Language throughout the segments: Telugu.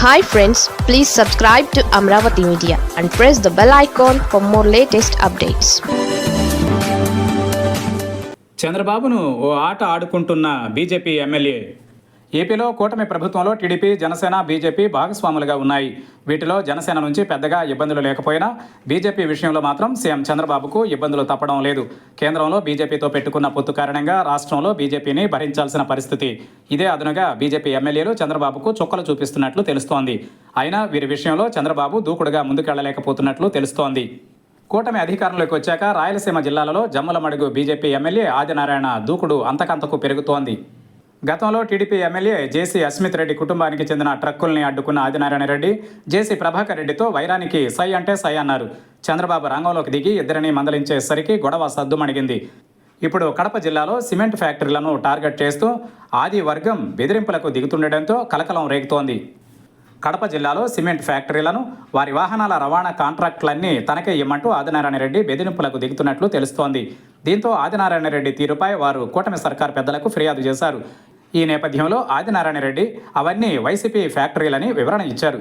Hi friends, please subscribe to Amravati Media and press the bell icon for more latest updates. చంద్రబాబును ఓ ఆట ఆడుకుంటున్న బీజేపీ ఎమ్మెల్యే. ఏపీలో కూటమి ప్రభుత్వంలో టీడీపీ, జనసేన, బీజేపీ భాగస్వాములుగా ఉన్నాయి. వీటిలో జనసేన నుంచి పెద్దగా ఇబ్బందులు లేకపోయినా బీజేపీ విషయంలో మాత్రం సీఎం చంద్రబాబుకు ఇబ్బందులు తప్పడం లేదు. కేంద్రంలో బీజేపీతో పెట్టుకున్న పొత్తు కారణంగా రాష్ట్రంలో బీజేపీని భరించాల్సిన పరిస్థితి. ఇదే అదనుగా బీజేపీ ఎమ్మెల్యేలు చంద్రబాబుకు చుక్కలు చూపిస్తున్నట్లు తెలుస్తోంది. అయినా వీరి విషయంలో చంద్రబాబు దూకుడుగా ముందుకెళ్లలేకపోతున్నట్లు తెలుస్తోంది. కూటమి అధికారంలోకి వచ్చాక రాయలసీమ జిల్లాలలో జమ్మలమడుగు బీజేపీ ఎమ్మెల్యే ఆదినారాయణ దూకుడు అంతకంతకు పెరుగుతోంది. గతంలో టీడీపీ ఎమ్మెల్యే జేసీ అస్మిత్ రెడ్డి కుటుంబానికి చెందిన ట్రక్కుల్ని అడ్డుకున్న ఆదినారాయణ రెడ్డి జేసీ ప్రభాకర్ రెడ్డితో వైరానికి సై అంటే సై అన్నారు. చంద్రబాబు రంగంలోకి దిగి ఇద్దరిని మందలించేసరికి గొడవ సద్దుమణిగింది. ఇప్పుడు కడప జిల్లాలో సిమెంట్ ఫ్యాక్టరీలను టార్గెట్ చేస్తూ ఆది వర్గం బెదిరింపులకు దిగుతుండటంతో కలకలం రేగుతోంది. కడప జిల్లాలో సిమెంట్ ఫ్యాక్టరీలను, వారి వాహనాల రవాణా కాంట్రాక్టులన్నీ తనకే ఇమ్మంటూ ఆదినారాయణ రెడ్డి బెదిరింపులకు దిగుతున్నట్లు తెలుస్తోంది. దీంతో ఆదినారాయణ రెడ్డి తీరుపై వారు కూటమి సర్కార్ పెద్దలకు ఫిర్యాదు చేశారు. ఈ నేపథ్యంలో ఆదినారాయణ రెడ్డి అవన్నీ వైసీపీ ఫ్యాక్టరీలని వివరణ ఇచ్చారు.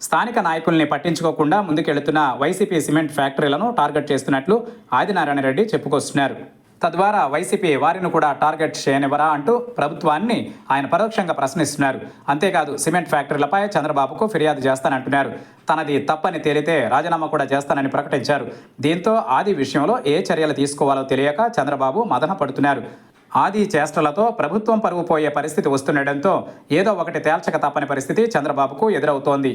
స్థానిక నాయకుల్ని పట్టించుకోకుండా ముందుకెళ్తున్న వైసీపీ సిమెంట్ ఫ్యాక్టరీలను టార్గెట్ చేస్తున్నట్లు ఆదినారాయణ రెడ్డి చెప్పుకొస్తున్నారు. తద్వారా వైసీపీ వారిని కూడా టార్గెట్ చేయనివ్వరా అంటూ ప్రభుత్వాన్ని ఆయన పరోక్షంగా ప్రశ్నిస్తున్నారు. అంతేకాదు సిమెంట్ ఫ్యాక్టరీలపై చంద్రబాబుకు ఫిర్యాదు చేస్తానంటున్నారు. తనది తప్పని తేలితే రాజీనామా కూడా చేస్తానని ప్రకటించారు. దీంతో ఆది విషయంలో ఏ చర్యలు తీసుకోవాలో తెలియక చంద్రబాబు మదన పడుతున్నారు. ఆది చేష్టలతో ప్రభుత్వం పరువు పోయే పరిస్థితి వస్తుండటంతో ఏదో ఒకటి తేల్చక తప్పని పరిస్థితి చంద్రబాబుకు ఎదురవుతోంది.